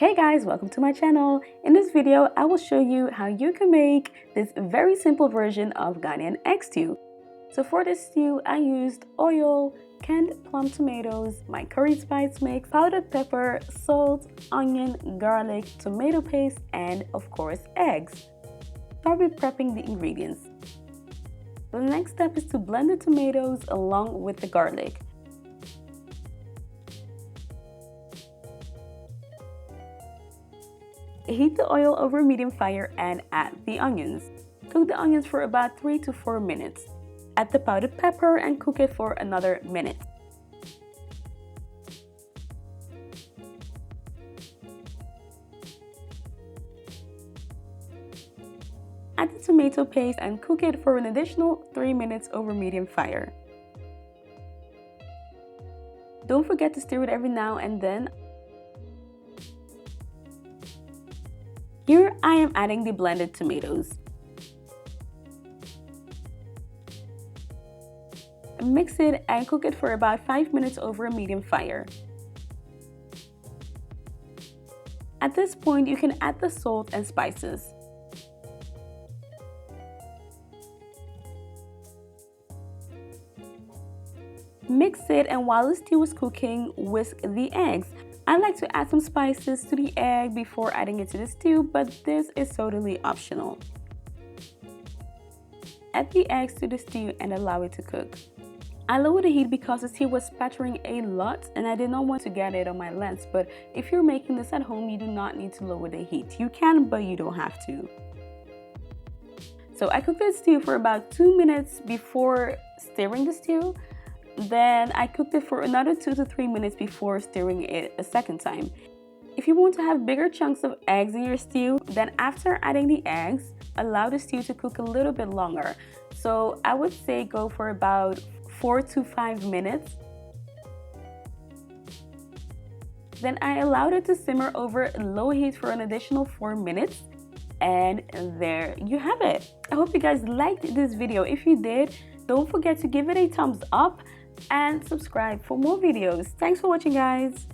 Hey guys, welcome to my channel. In this video, I will show you how you can make this very simple version of Ghanaian egg stew. So for this stew, I used oil, canned plum tomatoes, my curry spice mix, powdered pepper, salt, onion, garlic, tomato paste, and of course, eggs. Start with prepping the ingredients. The next step is to blend the tomatoes along with the garlic. Heat the oil over medium fire and add the onions. Cook the onions for about 3 to 4 minutes. Add the powdered pepper and cook it for another minute. Add the tomato paste and cook it for an additional 3 minutes over medium fire. Don't forget to stir it every now and then. Here I am adding the blended tomatoes. Mix it and cook it for about 5 minutes over a medium fire. At this point, you can add the salt and spices. Mix it, and while the stew is cooking, whisk the eggs. I like to add some spices to the egg before adding it to the stew, but this is totally optional. Add the eggs to the stew and allow it to cook. I lowered the heat because the stew was spattering a lot and I did not want to get it on my lens, but if you're making this at home, you do not need to lower the heat. You can, but you don't have to. So I cooked the stew for about 2 minutes before stirring the stew. Then I cooked it for another 2 to 3 minutes before stirring it a second time. If you want to have bigger chunks of eggs in your stew, then after adding the eggs, allow the stew to cook a little bit longer. So I would say go for about 4 to 5 minutes. Then I allowed it to simmer over low heat for an additional 4 minutes. And there you have it. I hope you guys liked this video. If you did, don't forget to give it a thumbs up and subscribe for more videos. Thanks for watching, guys.